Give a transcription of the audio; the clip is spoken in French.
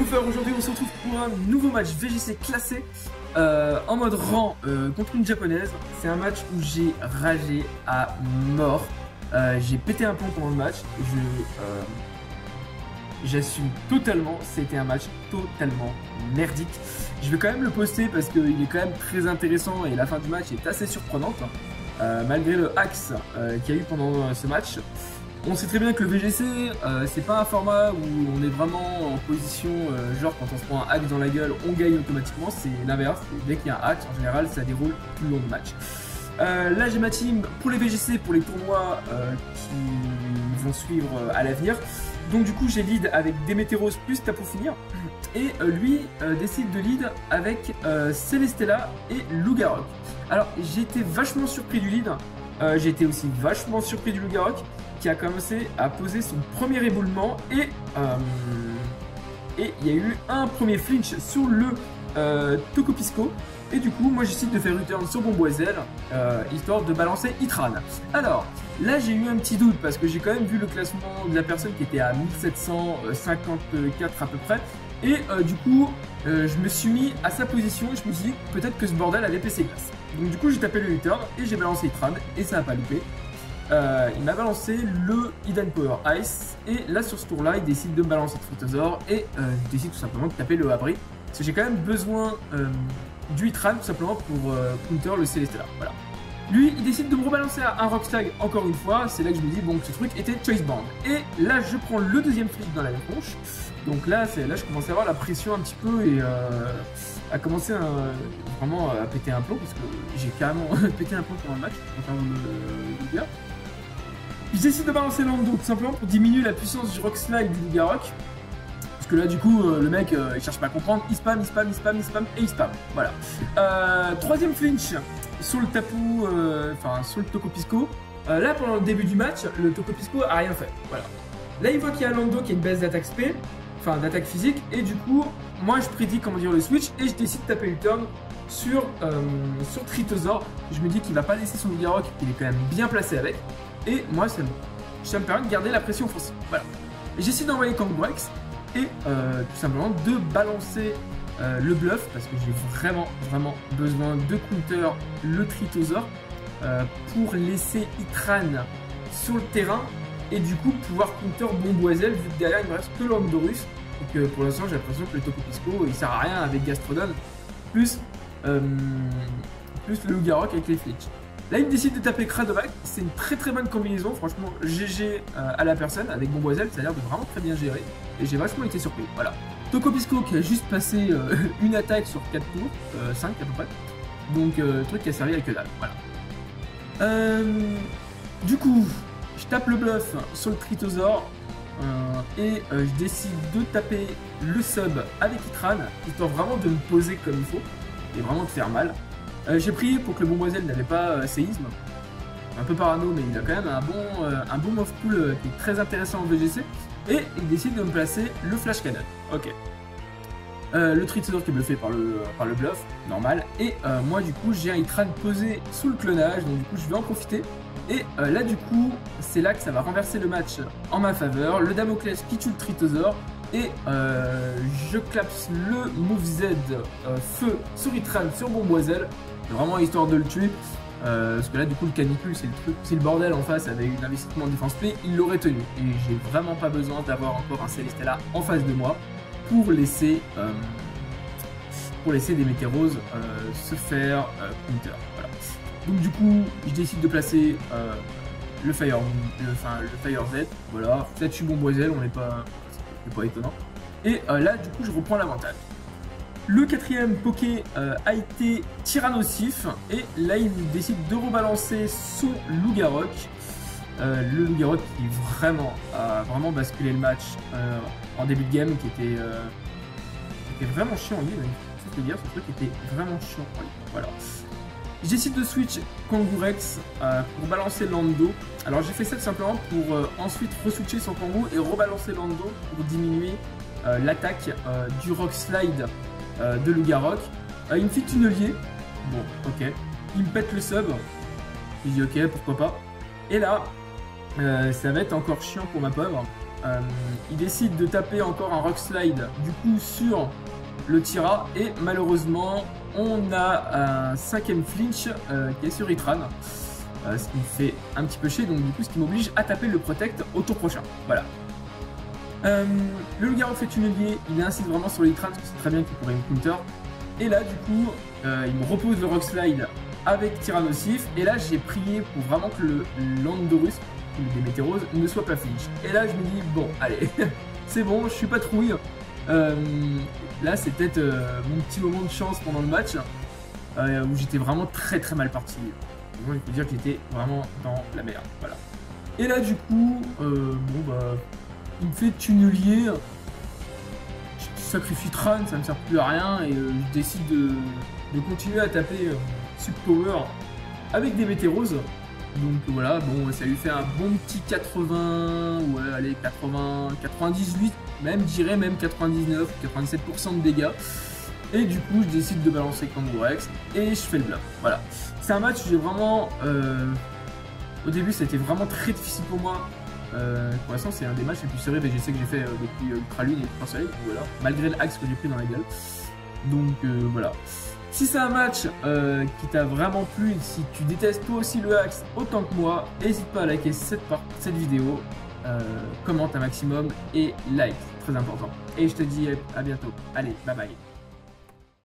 Touffer, aujourd'hui on se retrouve pour un nouveau match VGC classé en mode rang contre une japonaise. C'est un match où j'ai ragé à mort. J'ai pété un plomb pendant le match. J'assume totalement, c'était un match totalement merdique. Je vais quand même le poster parce qu'il est quand même très intéressant et la fin du match est assez surprenante. Malgré le axe qu'il y a eu pendant ce match. On sait très bien que le VGC, c'est pas un format où on est vraiment en position, genre quand on se prend un hack dans la gueule, on gagne automatiquement, c'est l'inverse. Dès qu'il y a un hack, en général, ça déroule tout le long du match. Là, j'ai ma team pour les VGC, pour les tournois qui vont suivre à l'avenir. Donc du coup, j'ai lead avec Demeteros plus Tapo Finir. Et lui décide de lead avec Celestella et Lugarok. Alors, j'ai été vachement surpris du lead. J'ai été aussi vachement surpris du Lugarok, qui a commencé à poser son premier éboulement et il y a eu un premier flinch sur le Tokopisco et du coup moi je décide de faire return sur Bomboiselle histoire de balancer Itran. Alors là j'ai eu un petit doute parce que j'ai quand même vu le classement de la personne qui était à 1754 à peu près et du coup je me suis mis à sa position et je me suis dit peut-être que ce bordel avait PC glace. Donc du coup j'ai tapé le return et j'ai balancé Itran et ça n'a pas loupé. Il m'a balancé le Hidden Power Ice et là sur ce tour là il décide de me balancer Tritosor et je décide tout simplement de taper le abri parce que j'ai quand même besoin du Itran tout simplement pour counter le Celestella. Voilà. Lui il décide de me rebalancer à un Rockslide encore une fois, c'est là que je me dis bon que ce truc était Choice Band et là je prends le deuxième flic dans la tronche. Donc là je commence à avoir la pression un petit peu et à commencer vraiment à péter un plomb parce que j'ai carrément pété un plomb pendant le match, enfin le dire. Je décide de balancer Lando tout simplement pour diminuer la puissance du Rock Slide du Lugarok. Parce que là du coup le mec il cherche pas à comprendre, il spam et il spam. Voilà. Troisième flinch sur le Tapu, enfin sur le Tokopisco. Là pendant le début du match, le Tokopisco a rien fait. Voilà. Là il voit qu'il y a Lando qui a une baisse d'attaque SP, enfin d'attaque physique, et du coup moi je prédis comment dire le switch et je décide de taper le turn sur Tritosor. Je me dis qu'il va pas laisser son Lugarok, il est quand même bien placé avec. Et moi, ça me permet de garder la pression offensive. Voilà. J'essaie d'envoyer Kangrex et tout simplement de balancer le bluff parce que j'ai vraiment besoin de counter le Tritosor pour laisser Itran sur le terrain et du coup pouvoir counter Bomboiselle vu que derrière il me reste que l'Andorus. Donc pour l'instant, j'ai l'impression que le Tokopisco il sert à rien avec Gastrodon plus le Lugarok avec les flitches. Là, il décide de taper Kradovac, c'est une très bonne combinaison, franchement, GG à la personne, avec Bomboiselle, ça a l'air de vraiment très bien gérer, et j'ai vachement été surpris, voilà. Tokopisco qui a juste passé une attaque sur 4 tours, 5 à peu près, donc truc qui a servi à que dalle, voilà. Du coup, je tape le bluff sur le Tritosor, et je décide de taper le sub avec Itran, histoire vraiment de me poser comme il faut, et vraiment de faire mal. J'ai prié pour que le Bomboiselle n'avait pas séisme. Un peu parano, mais il a quand même un bon move pool qui est très intéressant en VGC. Et il décide de me placer le Flash Cannon. Ok. Le Tritosor qui est bluffé par le bluff, normal. Et moi, du coup, j'ai un Itran posé sous le clonage. Donc, du coup, je vais en profiter. Et là, du coup, c'est là que ça va renverser le match en ma faveur. Le Damoclès qui tue le Tritosor. Et je clapse le move Z feu sur Itran sur Bomboiselle. Vraiment histoire de le tuer parce que là du coup le canicule c'est le bordel en face avec un investissement en défense P, il l'aurait tenu et j'ai vraiment pas besoin d'avoir encore un Celestella en face de moi pour laisser des Météros se faire counter. Voilà. Donc du coup je décide de placer le Fire Z, voilà, ça tue Bomboiselle, c'est pas étonnant. Et là du coup je reprends l'avantage. Le quatrième Poké a été Tyrannosif et là il décide de rebalancer son Lugarok. Le Lugarok qui a vraiment basculé le match en début de game qui était vraiment chiant en ligne. Il faut te dire, ce truc était vraiment chiant en ligne. Voilà. Je décide de switch Kangourex pour balancer Lando. Alors j'ai fait ça tout simplement pour ensuite re-switcher son Kangoo et rebalancer Lando pour diminuer l'attaque du Rock Slide de Lugarok. Il me fait tunnelier. Bon, ok. Il me pète le sub. Je dis ok, pourquoi pas. Et là, ça va être encore chiant pour ma pauvre. il décide de taper encore un Rock Slide du coup sur le Tira et malheureusement on a un 5ème flinch qui est sur Itran, ce qui me fait un petit peu chier, donc du coup ce qui m'oblige à taper le Protect au tour prochain. Voilà. Le loup-garou fait tunnelier, il insiste vraiment sur l'Itran parce que c'est très bien qu'il pourrait me counter. Et là du coup il me repose le Rock Slide avec Tyrannosif et là j'ai prié pour vraiment que le Landorus des Météros ne soit pas flinch. Et là je me dis bon allez c'est bon, je suis pas trouille. Là c'est peut-être mon petit moment de chance pendant le match où j'étais vraiment très mal parti. Bon, il faut dire que j'étais vraiment dans la merde. Voilà. Et là du coup bon bah il me fait tunnelier. Je sacrifie Tran, ça me sert plus à rien et je décide de continuer à taper Subpower avec des Météros. Donc voilà, bon, ça lui fait un bon petit 80, ouais, allez, 80, 98, même, je dirais même 99, 97% de dégâts. Et du coup, je décide de balancer Kangourex et je fais le bluff. Voilà. C'est un match où j'ai vraiment... au début, ça a été vraiment très difficile pour moi. Pour l'instant, c'est un des matchs les plus serrés VGC que j'ai fait depuis Ultra Lune et Ultra Soleil. Voilà. Malgré l'axe que j'ai pris dans la gueule. Donc voilà. Si c'est un match qui t'a vraiment plu, si tu détestes toi aussi le axe autant que moi, n'hésite pas à liker cette vidéo, commente un maximum et like, très important. Et je te dis à bientôt. Allez, bye bye.